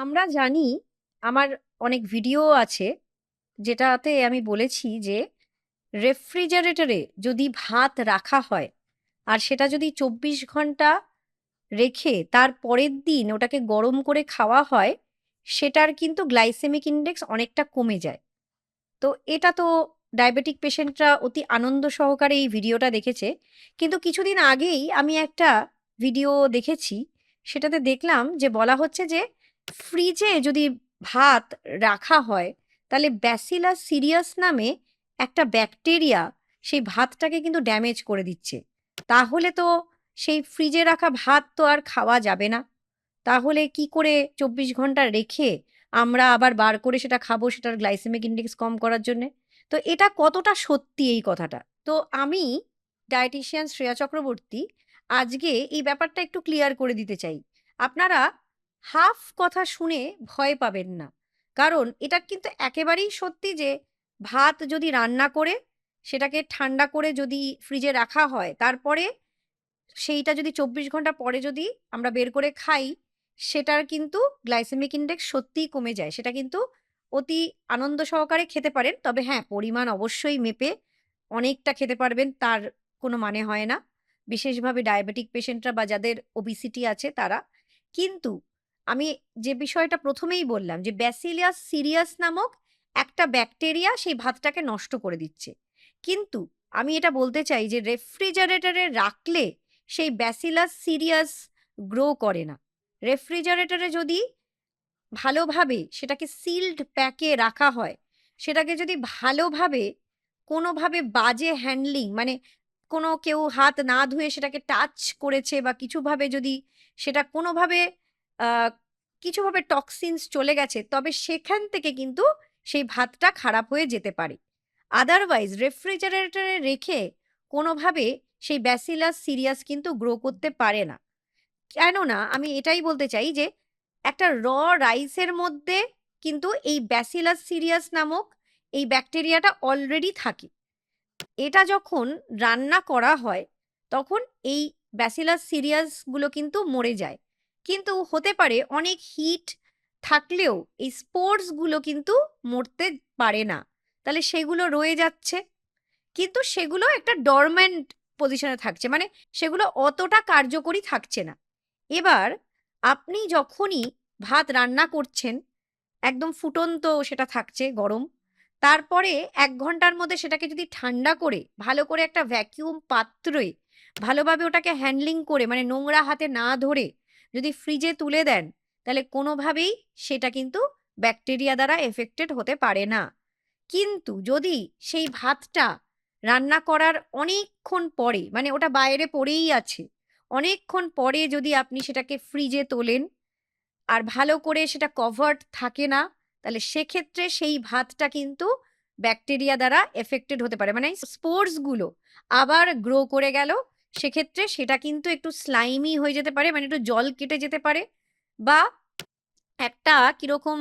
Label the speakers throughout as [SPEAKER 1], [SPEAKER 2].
[SPEAKER 1] আমরা জানি, আমার অনেক ভিডিও আছে যেটাতে আমি বলেছি যে রেফ্রিজারেটরে যদি ভাত রাখা হয় আর সেটা যদি 24 ঘন্টা রেখে তার পরের দিন ওটাকে গরম করে খাওয়া হয়, সেটার কিন্তু গ্লাইসেমিক ইন্ডেক্স অনেকটা কমে যায়। তো এটা তো ডায়াবেটিক পেশেন্টরা অতি আনন্দ সহকারে এই ভিডিওটা দেখেছে। কিন্তু কিছুদিন আগেই আমি একটা ভিডিও দেখেছি, সেটাতে দেখলাম যে বলা হচ্ছে যে ফ্রিজে যদি ভাত রাখা হয় তাহলে ব্যাসিলাস সিরিয়াস নামে একটা ব্যাকটেরিয়া সেই ভাতটাকে কিন্তু ড্যামেজ করে দিচ্ছে। তাহলে তো সেই ফ্রিজে রাখা ভাত তো আর খাওয়া যাবে না। তাহলে কি করে 24 ঘন্টা রেখে আমরা আবার বার করে সেটা খাবো, সেটার গ্লাইসেমিক ইন্ডেক্স কম করার জন্য? তো এটা কতটা সত্যি এই কথাটা, তো আমি ডায়েটিশিয়ান শ্রেয়া চক্রবর্তী আজকে এই ব্যাপারটা একটু ক্লিয়ার করে দিতে চাই। আপনারা হাফ কথা শুনে ভয় পাবেন না, কারণ এটা কিন্তু একেবারেই সত্যি যে ভাত যদি রান্না করে সেটাকে ঠান্ডা করে যদি ফ্রিজে রাখা হয়, তারপরে সেইটা যদি 24 ঘন্টা পরে যদি আমরা বের করে খাই, সেটার কিন্তু গ্লাইসেমিক ইন্ডেক্স সত্যিই কমে যায়। সেটা কিন্তু অতি আনন্দ সহকারে খেতে পারেন, তবে হ্যাঁ, পরিমাণ অবশ্যই মেপে অনেকটা খেতে পারবেন তার কোনো মানে হয় না, বিশেষভাবে ডায়াবেটিক পেশেন্টরা বা যাদের ওবিসিটি আছে তারা। কিন্তু আমি যে বিষয়টা প্রথমেই বললাম যে ব্যাসিলিয়াস সিরিয়াস নামক একটা ব্যাকটেরিয়া সেই ভাতটাকে নষ্ট করে দিচ্ছে। কিন্তু আমি এটা বলতে চাই যে রেফ্রিজারেটরে রাখলে সেই ব্যাসিলাস সিরিয়াস গ্রো করে না। রেফ্রিজারেটরে যদি ভালোভাবে সেটাকে সিলড প্যাকে রাখা হয়, সেটাকে যদি ভালোভাবে কোনোভাবে বাজে হ্যান্ডলিং, মানে কোনো কেউ হাত না ধুয়ে সেটাকে টাচ করেছে বা কিছুভাবে যদি সেটা কোনোভাবে আহ, কিছুভাবে টক্সিনস চলে গেছে, তবে সেখান থেকে কিন্তু সেই ভাতটা খারাপ হয়ে যেতে পারে। আদারওয়াইজ রেফ্রিজারেটরে রেখে কোনোভাবে সেই ব্যাসিলাস সিরিয়াস কিন্তু গ্রো করতে পারে না। কেননা আমি এটাই বলতে চাই যে একটা রাইসের মধ্যে কিন্তু এই ব্যাসিলাস সিরিয়াস নামক এই ব্যাকটেরিয়াটা অলরেডি থাকে। এটা যখন রান্না করা হয় তখন এই ব্যাসিলাস সিরিয়াস গুলো কিন্তু মরে যায়। কিন্তু হতে পারে অনেক হিট থাকলেও এই স্পোর্স গুলো কিন্তু মরতে পারে না, তাহলে সেগুলো রয়ে যাচ্ছে, কিন্তু সেগুলো একটা ডরম্যান্ট পজিশনে থাকছে, মানে সেগুলো অতটা কার্যকরী থাকছে না। এবার আপনি যখনই ভাত রান্না করছেন, একদম ফুটন্ত সেটা থাকছে গরম, তারপরে 1 ঘন্টার মধ্যে সেটাকে যদি ঠান্ডা করে ভালো করে একটা ভ্যাকিউম পাত্রে ভালোভাবে ওটাকে হ্যান্ডলিং করে, মানে নোংরা হাতে না ধরে যদি ফ্রিজে তুলে দেন, তাহলে কোনোভাবেই সেটা কিন্তু ব্যাকটেরিয়া দ্বারা এফেক্টেড হতে পারে না। কিন্তু যদি সেই ভাতটা রান্না করার অনেকক্ষণ পরে, মানে ওটা বাইরে পড়েই আছে, অনেকক্ষণ পরে যদি আপনি সেটাকে ফ্রিজে তোলেন আর ভালো করে সেটা কভার্ড থাকে না, তাহলে সেক্ষেত্রে সেই ভাতটা কিন্তু ব্যাকটেরিয়া দ্বারা এফেক্টেড হতে পারে, মানে স্পোর্স গুলো আবার গ্রো করে গেল। সেক্ষেত্রে সেটা কিন্তু একটু স্লাইমি হয়ে যেতে পারে, মানে একটু জল কেটে যেতে পারে, বা একটা কিরকম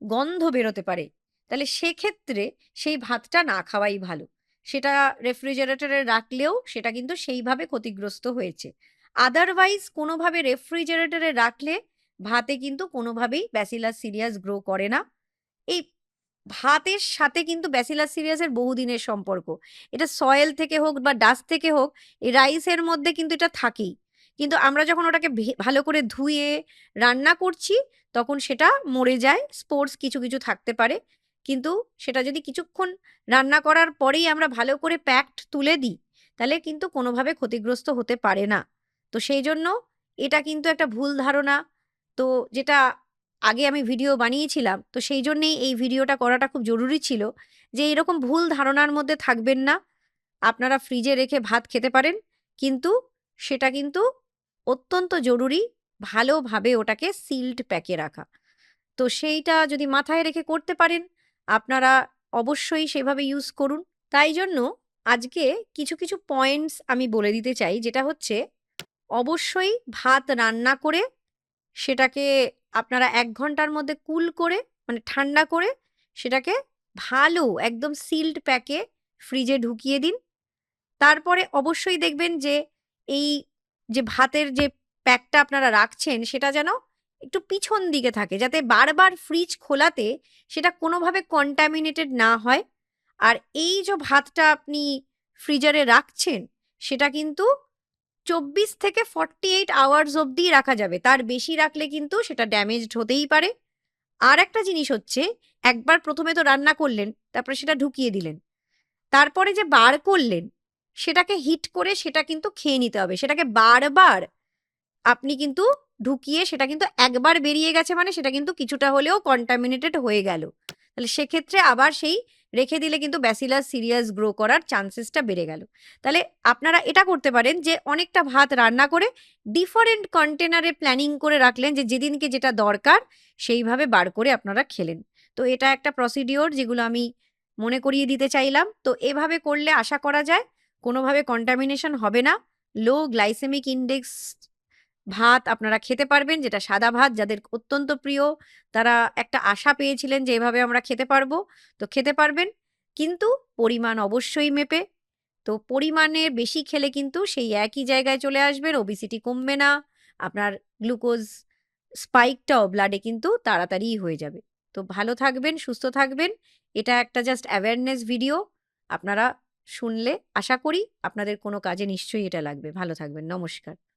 [SPEAKER 1] গন্ধ বেরোতে পারে। তাহলে সেক্ষেত্রে সেই ভাতটা না খাওয়াই ভালো। সেটা রেফ্রিজারেটরে রাখলেও সেটা কিন্তু সেইভাবে ক্ষতিগ্রস্ত হয়েছে। আদারওয়াইজ কোনোভাবে রেফ্রিজারেটরে রাখলে ভাতে কিন্তু কোনোভাবেই ব্যাসিলাস সিরিয়াস গ্রো করে না। এই ভাতের সাথে কিন্তু ব্যাসিলাস সিরিয়াসের বহুদিনের সম্পর্ক। এটা সয়েল থেকে হোক বা ডাস্ট থেকে হোক, এই রাইসের মধ্যে কিন্তু এটা থাকেই। কিন্তু আমরা যখন ওটাকে ভালো করে ধুয়ে রান্না করছি, তখন সেটা মরে যায়, স্পোর্স কিছু কিছু থাকতে পারে। কিন্তু সেটা যদি কিছুক্ষণ রান্না করার পরেই আমরা ভালো করে প্যাকড তুলে দিই, তাহলে কিন্তু কোনোভাবে ক্ষতিগ্রস্ত হতে পারে না। তো সেই জন্য এটা কিন্তু একটা ভুল ধারণা। তো যেটা আগে আমি ভিডিও বানিয়েছিলাম, তো সেই জন্যেই এই ভিডিওটা করাটা খুব জরুরি ছিল, যে এরকম ভুল ধারণার মধ্যে থাকবেন না। আপনারা ফ্রিজে রেখে ভাত খেতে পারেন, কিন্তু সেটা কিন্তু অত্যন্ত জরুরি ভালোভাবে ওটাকে সিলড প্যাকে রাখা। তো সেইটা যদি মাথায় রেখে করতে পারেন, আপনারা অবশ্যই সেভাবে ইউজ করুন। তাই জন্য আজকে কিছু কিছু পয়েন্টস আমি বলে দিতে চাই, যেটা হচ্ছে অবশ্যই ভাত রান্না করে সেটাকে আপনারা 1 ঘন্টার মধ্যে কুল করে, মানে ঠান্ডা করে সেটাকে ভালো একদম সিলড প্যাকে ফ্রিজে ঢুকিয়ে দিন। তারপরে অবশ্যই দেখবেন যে এই যে ভাতের যে প্যাকটা আপনারা রাখছেন সেটা যেন একটু পিছন দিকে থাকে, যাতে বারবার ফ্রিজ খোলাতে সেটা কোনোভাবে কন্টামিনেটেড না হয়। আর এই যে ভাতটা আপনি ফ্রিজারে রাখছেন, সেটা কিন্তু 24 থেকে 48 আওয়ার্স অবধি রাখা যাবে, তার বেশি রাখলে কিন্তু সেটা ড্যামেজড হতেই পারে। আর একটা জিনিস হচ্ছে, একবার প্রথমে তো রান্না করলেন, তারপরে সেটা ঢুকিয়ে দিলেন, তারপরে যে বার করলেন সেটাকে হিট করে সেটা কিন্তু খেয়ে নিতে হবে। সেটাকে বারবার আপনি কিন্তু ঢুকিয়ে, সেটা কিন্তু একবার বেরিয়ে গেছে মানে সেটা কিন্তু কিছুটা হলেও কন্টামিনেটেড হয়ে গেল। তাহলে সেক্ষেত্রে আবার সেই রেখে দিলে কিন্তু ব্যাসিলাস সিরিয়াস গ্রো করার চান্সেসটা বেড়ে গেল। তাহলে আপনারা এটা করতে পারেন যে অনেকটা ভাত রান্না করে ডিফারেন্ট কন্টেনারে প্ল্যানিং করে রাখলেন, যে যেদিনকে যেটা দরকার সেইভাবে বার করে আপনারা খেলেন। তো এটা একটা প্রসিডিওর যেগুলো আমি মনে করিয়ে দিতে চাইলাম। তো এভাবে করলে আশা করা যায় কোনোভাবে কন্টামিনেশন হবে না। লো গ্লাইসেমিক ইন্ডেক্স ভাত আপনারা খেতে পারবেন, যেটা সাদা ভাত যাদের অত্যন্ত প্রিয়, তারা একটা আশা পেয়েছিলেন যে এভাবে আমরা খেতে পারবো, তো খেতে পারবেন, কিন্তু পরিমাণ অবশ্যই মেপে। তো পরিমাণে বেশি খেলে কিন্তু সেই একই জায়গায় চলে আসবেন, ওবিসিটি কমবে না, আপনার গ্লুকোজ স্পাইকটাও ব্লাডে কিন্তু তাড়াতাড়ি হয়ে যাবে। তো ভালো থাকবেন, সুস্থ থাকবেন। এটা একটা জাস্ট অ্যাওয়ারনেস ভিডিও, আপনারা শুনলে আশা করি আপনাদের কোনো কাজে নিশ্চয়ই এটা লাগবে। ভালো থাকবেন, নমস্কার।